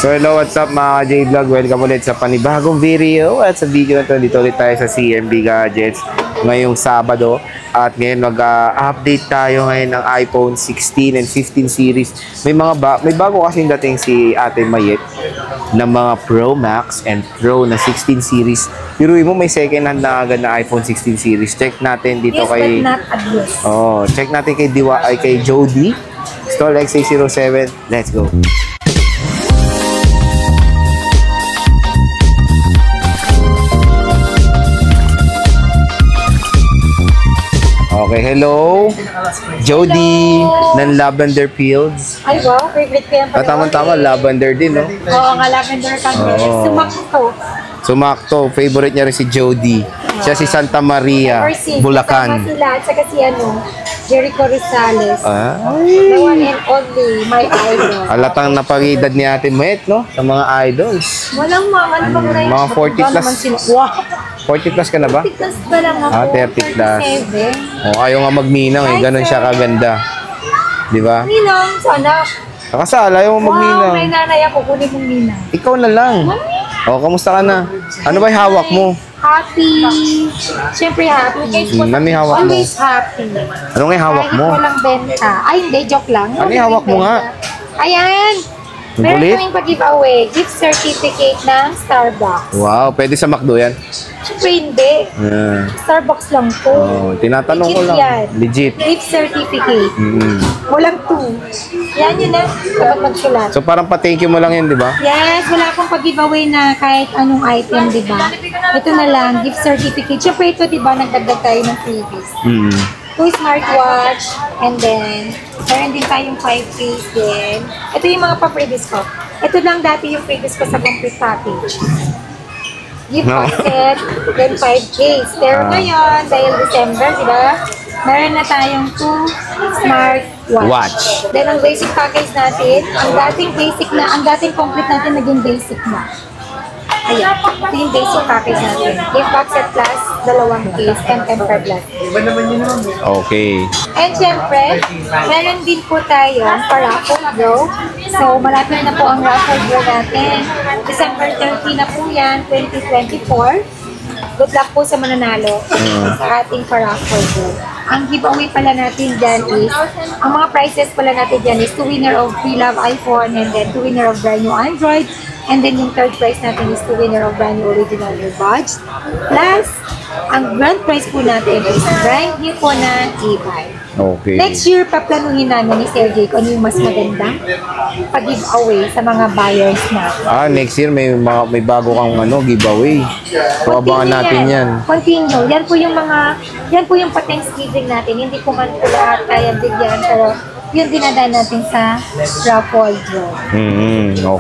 So hello, what's up mga J-Vlog? Welcome ulit sa panibagong video. At sa video na to, dito ulit tayo sa CMB Gadgets ngayong Sabado. At ngayon mag-update tayo ngayon ng iPhone 16 and 15 series. May bago kasing dating si Ate Mayet na mga Pro Max and Pro na 16 series. Piruin mo, may second hand na agad na iPhone 16 series. Check natin dito kay... check natin kay Jody. Stall XA07. Let's go. Okay, hello. Jody ng Lavender Fields. Ay, wow. Favorite ko yan. Tama-tama, lavender din, no? Oo, nga lavender kami. Sumakto. Sumakto. Favorite niya rin si Jody. Siya si Santa Maria, Bulacan. Saka si Jericho Rosales. The one and only, my idol. Alatang napag-edad ni Ate Mayet, no? Sa mga idols. Walang ano bang range? Mga 40 plus. 40 plus ka na ba? 30 plus pa lang ako. 30 plus. Ayaw nga magminang eh. Ganon siya kaganda. Di ba? Ninang, sana. Kakasal, ayaw mo magminang. Wow, may nanay ako. Kunin mong ninang. Ikaw na lang. Kamusta ka na? Ano ba yung hawak mo? Happy. Siyempre happy. Ano yung hawak mo? Always happy. Ano nga yung hawak mo? Kahit walang benta. Ay, hindi. Joke lang. Ano yung hawak mo nga? Ayan. Meron kaming pag-giveaway. Gift certificate ng Starbucks. Wow, pwede sa McDo yan? Siyempre hindi. Starbucks lang po. Tinatanong ko lang. Yan. Legit. Gift certificate. Walang 2. Yan yun na. Kapag magsulat. So parang pa-thank you mo lang yun, di ba? Yes, wala akong pag-giveaway na kahit anong item, di ba? Ito na lang, gift certificate. Siyempre ito, di ba, nagdagdag tayo ng freebies. 2 smartwatch, and then, meron din tayong 5 case din. Ito yung mga pa-freebies ko. Ito lang dati yung freebies ko sa complete package. Gift set, then 5 case. Pero ngayon, dahil December, di ba? Meron na tayong 2 smartwatch. Then, ang basic package natin, ang dating complete natin naging basic na. Ayan, ito yung basic package natin. Gift box set plus, 2 case, and temper glass. Okay. And syempre, meron din po tayong pa-raffle draw. So, malapit na po ang raffle draw natin. December 30 na po yan, 2024. Good luck po sa mananalo sa ating pa-raffle draw. Ang giveaway pala natin dyan is, ang mga prizes pala natin dyan is 2 winner of free love iPhone, and then 2 winner of brand new Android, and then yung third prize natin is 2 winner of brand new original earbuds. Plus, ang grand prize po natin is brand new po na e-bike. Okay. Next year, paplanuhin namin ni Sergey kung ano yung mas magandang pag-giveaway sa mga buyers natin. Next year may bago kang giveaway. So abangan natin yan. Continue. Yan po yung pa-Thanksgiving natin. Hindi po man po lahat kaya bigyan, pero yung dinadaan natin sa raffle draw.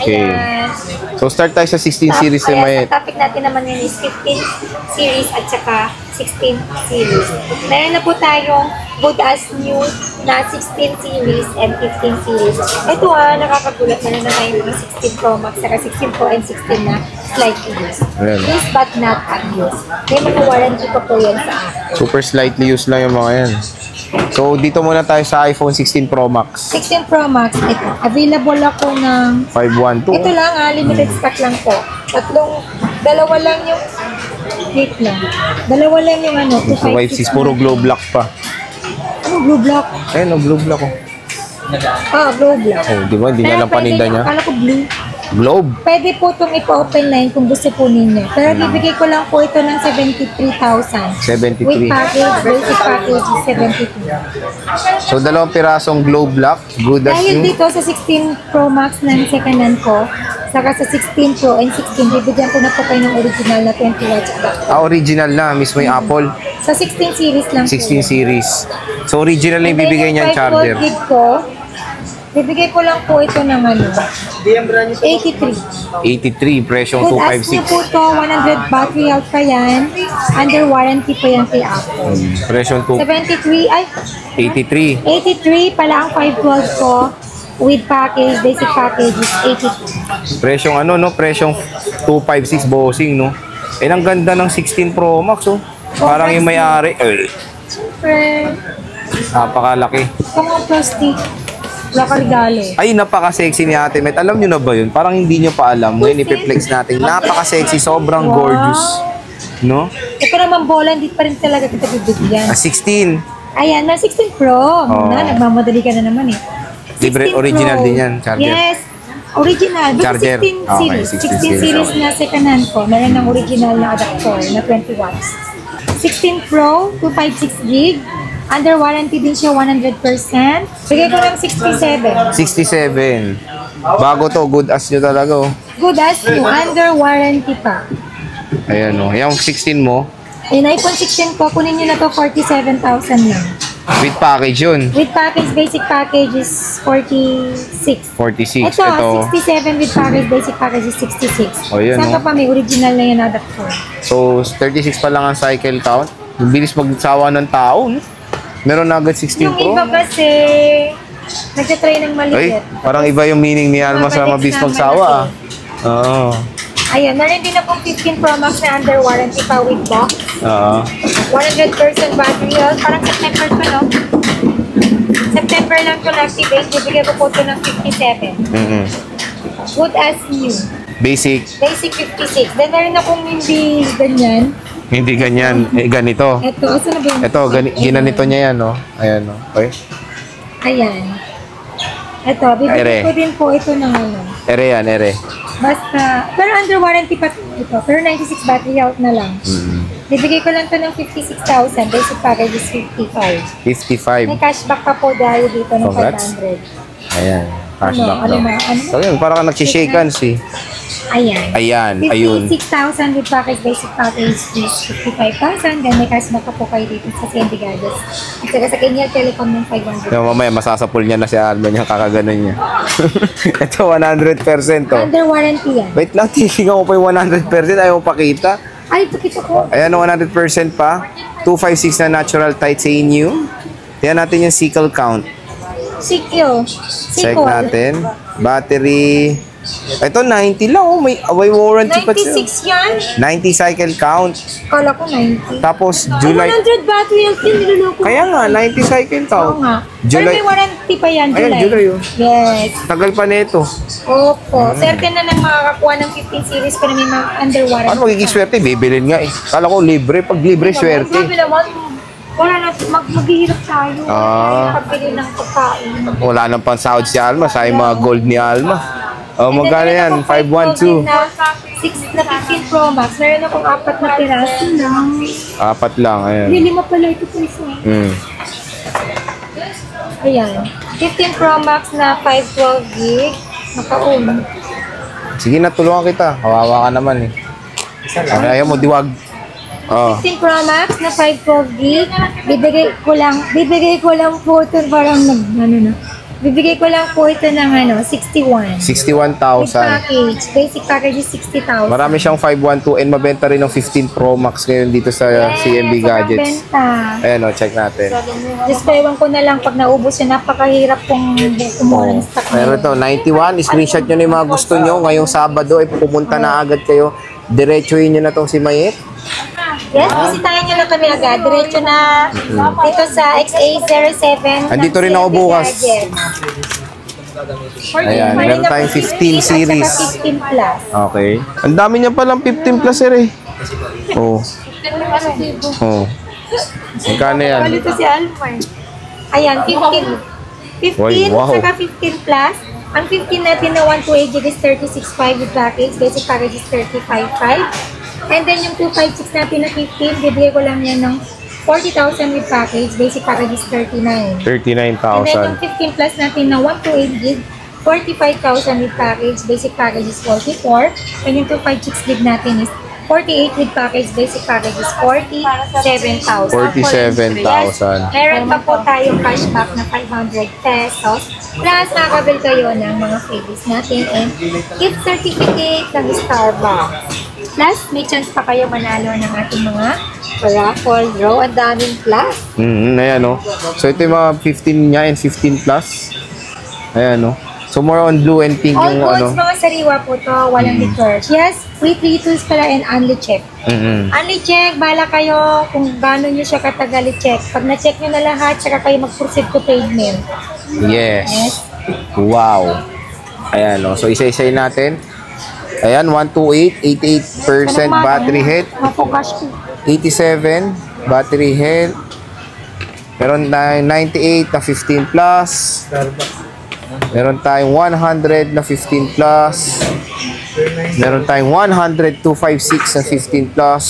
Okay. Ayan. So start tayo sa 16 series ni Mayet. Ang topic natin naman yun is 15 series at saka 16 series. Meron na po tayong good as new na 16 series and 15 series. Ito nakakagulat na tayo mga 16 Pro Max saka 16 Pro and 16 na slightly used. Used but not unused. May mga warranty pa po yan sa akin. Super slightly used lang yung mga yan. So, dito muna tayo sa iPhone 16 Pro Max. 16 Pro Max, ito. Available ako ng... 512. Ito lang limited stock lang po. Dalawa lang yung... Wait lang. Dalawa lang yung 256. Puro glow black pa. Ano, blue black? Ayun, blue black oh. Blue black. Di ba? Hindi na lang paninda niya. Akala ko blue. Globe. Pwede po itong ipa-open line kung gusto po ninyo. Pero bibigay ko lang po ito ng 73,000. 73. With package, basic package is 72. So, 2 pirasong glow black. Good as Dahil new. dito sa 16 Pro Max na second hand ko, saka sa 16 Pro and 16, bibigyan ko na po kayo ng original na 20 watts adapter. Original na. Mismo yung Apple. Sa 16 series lang 16 series. So, original yung bibigay niyang charger. Gig ko, bibigay ko lang po ito ng 83. 83. Presyong Good as niyo 256. po to, 100 battery out pa yan. Under warranty pa yan kay Apple. Presyong 73, ay, 83. 83 pala ang 512 ko. With package, basic package is 82. Presyong Presyong 256 bossing, no? Ang ganda ng 16 Pro Max, oh. Parang yung may-ari. Super. Napakalaki. Kung plastic. Wala ka regalo. Ay, napaka-sexy ni Ate Met. Alam nyo na ba yun? Parang hindi nyo pa alam. Ngayon, ipiplex natin. Napaka-sexy. Sobrang gorgeous. No? Ito naman bola, hindi pa rin talaga kita bibigyan. 16. Ayan, na 16 Pro. Nagmamadali ka na naman eh. Libre, 16 original Pro. din yan, charger. Yes, original. Basta Charger. 16 Okay, series. 16 16 series na second hand ko. Meron ng original na adapter na 20 watts. 16 Pro, 256 gig. Under warranty din siya 100%. Bigay ko ng 67. 67. Bago to, good as nyo talaga. Oh. Good as new, under warranty pa. Ayan o. Yung 16 mo, Yung iPhone 16 ko, kunin nyo na to 47,000 lang. with package yun. With package, basic package is 46. 46. Ito, 67 with package, basic package is 66. O, yun, Saan no? ka pa may original na yan adapter? So, 36 pa lang ang cycle count. Yung bilis magsawa ng tao. No? Meron na agad 16 Yung Pro. iba kasi, nagtatry ng Ay, maliit. parang iba yung meaning ni Alma sa mabilis magsawa. Oo. Ayun, meron din na pong 15 Pro Max na under warranty pa with box. Oo. 100% battery health. Parang September to, no? September lang to na-activate. Bibigyan ko po ito ng 57. Good as new. Basic. Basic 56. Then meron akong hindi ganyan. Hindi ganyan. Eh, ganito. Ito, saan na ba yung... Ito, ginanito niya yan, no? Ayan, no? Okay. Ayan. Ito, Ere. bibigyan ko din po ito ng ano. Ere yan, ere. Basta, pero under warranty pa ito. Pero 96 battery out na lang. Bibigay ko lang to ng 56,000. Basic package is 55. 55. May cashback pa po dahil dito ng Congrats. 500. Ayan. Cashback Ano daw. na? Ano? So, yun, parang ka nagsishake hands eh. Ayan. Ayan, ayun. 56,000 with package, basic package is 55,000. Then may cashback pa po kayo dito sa CNB Gadgets. At saka sa Kenyal Telecom ng 500. Yung mamaya, masasapul niya na si Alma niya, kakaganon niya. Ito, 100% to. Under warranty yan. Wait lang, titingnan ko pa yung 100%. Ayaw mo pakita. Ay, pakita ko. Ayan, 100% pa. 256 na natural titanium. Tingnan natin yung cycle count. Sikyo. Check natin. Battery. Ito, 90 lang. Oh, may warranty pa siya. 96 yan. 90 cycle count. Kala ko 90. Tapos, Ay, July. 100 battery health yun. Niluloko. Kaya nga, 90 cycle Oo count. nga. Pero July. may warranty pa yan, Ayan, July. July, oh. Yes. Tagal pa nito. Opo. Certain na nang makakakuha ng 15 series ko na may mga under warranty. Ano magiging swerte? Bibilin nga eh. Kala ko libre. Pag libre, swerte. Grabe naman. Wala na. Maghihirap tayo. Ah. Pagbili ng pagkain. Wala nang pansahod si Alma. Sa yung mga gold ni Alma. Oh, magkano yan? 512. 6 na 15 Pro Max. Meron akong 4 na piraso lang. Apat lang. Ayan. Hindi, 5 pala ito po isa. Ayan. 15 Pro Max na 512 gig. Naka-on. Sige na, tulungan kita. Kawawa ka naman eh. Ayaw mo, diwag. Oh. 15 Pro Max na 512 gig. Bibigay ko lang po ito parang Bibigay ko lang po ito ng 61. 61,000. With package. Basic package is 60,000. Marami siyang 512 and mabenta rin ng 15 Pro Max ngayon dito sa CMB Gadgets. Benta. Ayan o, check natin. Just ewan ko na lang pag naubos yun, napakahirap kung kumuha ng stock na Pero yun. ito, 91. Screenshot nyo na yung mga gusto nyo. Ngayong Sabado, ay pupunta na agad kayo. Diretsuhin nyo na itong si Mayet. Yes, bisitahin nyo lang kami agad. Diretso na dito sa XA07. Andito rin ako bukas. Ayan, meron tayong 15 series. At saka 15 plus. Okay. Ang dami niya palang 15 plus sir eh. Oh. Oh. Magkano yan? Palito si Almar. Ayan, 15. 15 Oy, wow. saka 15 plus. Ang 15 natin na 128 gig is 36.5 with package. Basic package is 35.5. And then yung 256 natin na 15, bibigay ko lang yan ng 40,000 with package. Basic package is 39. 39,000. And then yung 15 plus natin na 128 gig, 45,000 with package. Basic package is 44. And yung 256 gig natin is 48 with package. Basic package is 47,000. 47,000. Meron pa po tayong cashback na 500 pesos. Plus, makakabil kayo ng mga freebies natin and gift certificate ng Starbucks. Plus, may chance pa kayo manalo ng ating mga raffle draw. Ang daming plus. Ayan o. So ito yung mga 15 niya and 15 plus. Ayan o. So more on blue and pink All yung goods, mga sariwa po to. Walang return. Yes, free tools pala and only check. Only check, bala kayo kung gano'n nyo siya katagal i-check. Pag na-check nyo na lahat, saka kayo mag-proceed to payment. Yes. Yes. Wow. Ayan, no? So, isa-isay natin. Ayan, 128, 88% battery health. Mapokas po. 87 battery health. Meron tayong 98 na 15 plus. Meron tayong 100 na 15 plus. Meron tayong 100, 256 na 15 plus.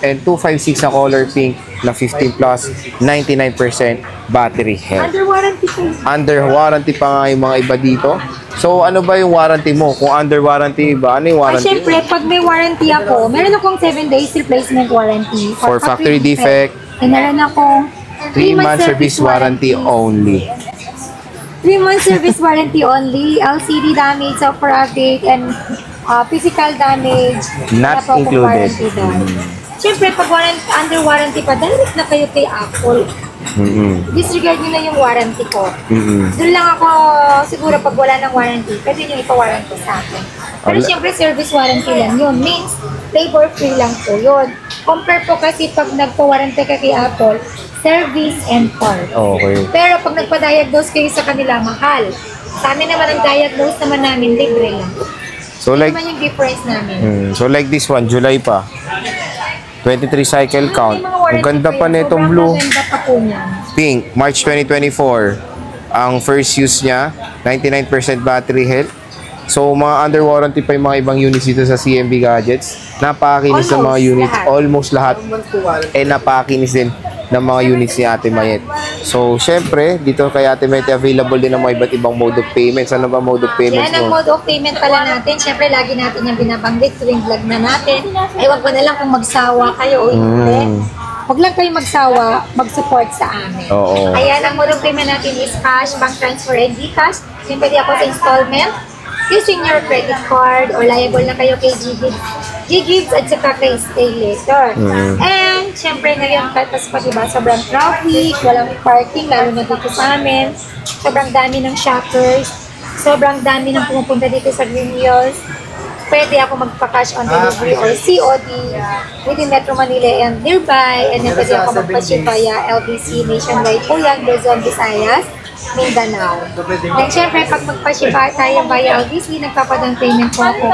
And 256 na color pink na 15 plus, 99% battery health. Under warranty po. Under warranty pa nga yung mga iba dito. So, ano ba yung warranty mo? Kung under warranty ba, ano yung warranty? Siyempre, pag may warranty ako, meron akong 7 days replacement warranty. For factory defect. And meron akong 3-month service warranty only. 3-month service warranty only. LCD damage, software update, and physical damage. Not Wala po akong included. warranty doon. Siyempre, pag under warranty pa, direct na kayo kay Apple. Disregard nyo na yung warranty ko. Doon lang ako siguro pag wala ng warranty, pwede nyo ipa-warranty sa akin. Pero siyempre, service warranty lang yun. Means, labor free lang po yun. Compare po kasi pag nagpa-warranty ka kay Apple, service and part. Okay. Pero pag nagpa-diagnose kayo sa kanila, mahal. Sa amin naman, ang diagnose naman namin, libre lang. So, like, naman yung difference namin. so like this one, July pa. 23 cycle count. May mga warranty Ang ganda pa kayo. nitong Sobrang blue. maganda pa po niyan. Pink, March 2024. Ang first use niya, 99% battery health. So, mga under warranty pa yung mga ibang units dito sa CMB Gadgets. Napakinis ng mga Almost units. lahat. Almost lahat. And napakinis din ng mga units ni Ate Mayet. So, syempre, dito kay Ate Mayet available din ng mga iba't ibang mode of payments. Ano ba mode of payments Yan ang mo? mode of payment pala natin. Siyempre, lagi natin yung binabanggit tuwing vlog na natin. Ay, wag mo na lang kung magsawa kayo o hindi. Huwag lang kayo magsawa, mag-support sa amin. Oo. Ayan, ang mode of payment natin is cash, bank transfer, and Gcash. Yung pwede ako sa installment. Using your credit card or liable na kayo kay G-Gives at saka kay Stay Later. And, syempre ngayon, katas pa diba, sobrang traffic, walang parking, lalo na dito sa amin. Sobrang dami ng shoppers, sobrang dami ng pumupunta dito sa Green Hills. Pwede ako magpa-cash on delivery or COD within Metro Manila and nearby. And then pwede ako magpa-ship via LBC nationwide po yan, Luzon, Visayas, Mindanao. And syempre, pag magpa-ship tayo via LBC, nagpapadang payment po ako.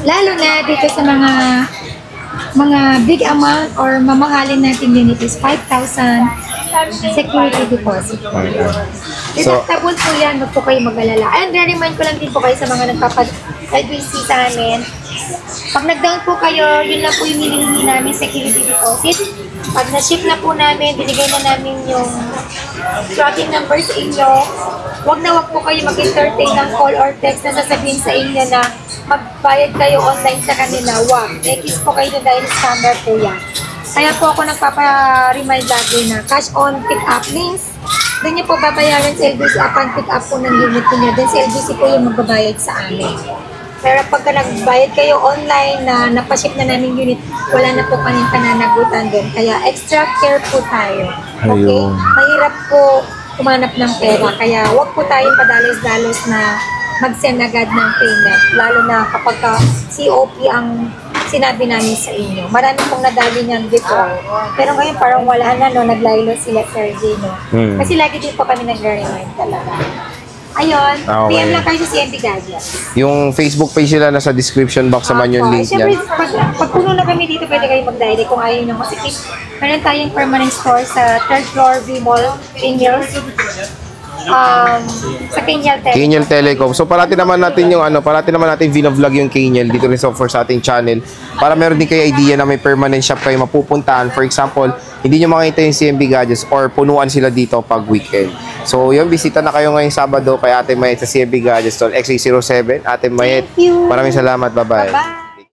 Lalo na dito sa mga big amount or mamahalin natin unit is 5,000 security deposit. Deductible po yan, wag po kayo mag-alala. And remind ko lang din po kayo sa mga nagpapag-LBC sa amin. Pag nag-down po kayo, yun lang po yung hinihingi namin security deposit. Pag na-ship na po namin, binigay na namin yung tracking number sa inyo. Wag po kayo mag-entertain ng call or text na sasabihin sa inyo na magbayad kayo online sa kanila. Wag. Ekis po kayo dahil scammer po yan. Kaya po ako nagpapa-remind lagi na cash on pick-up links. Doon niyo po babayaran sa LBC upon pick-up po ng unit niyo. Then sa LBC po yung magbabayad sa amin. Pero pagka nagbayad kayo online na napaship na namin unit, wala na po kaming pananagutan doon. Kaya extra care po tayo. Okay? Ayun. Mahirap po kumanap ng pera. Kaya wag po tayong padalos-dalos na mag-send agad ng payment. Lalo na kapag COP ang sinabi namin sa inyo. Marami pong nadali niyan before. Pero ngayon parang wala na, no? Naglaylo sila, Sir J, no? Kasi lagi din po kami nagre-remind talaga. Ayun, Okay. PM lang kayo sa CMB Gadgets. Yung Facebook page nila nasa description box naman yung link Siyempre, niyan. pag puno na kami dito, pwede kayo mag-direct kung ayaw nyo. Kasi meron tayong permanent store sa 3rd floor V-Mall, Ingles. Sa Kenyal Telecom. Kenyal Telecom. So parati naman natin yung parati naman natin vlog yung Kenyal dito rin sa ating channel para meron din kayo idea na may permanent shop kayo mapupuntahan. For example, hindi nyo makita yung CMB Gadgets or punuan sila dito pag weekend. So yun, bisita na kayo ngayong Sabado kay Ate Mayet sa CMB Gadgets Store XA07. Ate Mayet, Thank you. maraming salamat. Bye-bye. Bye-bye.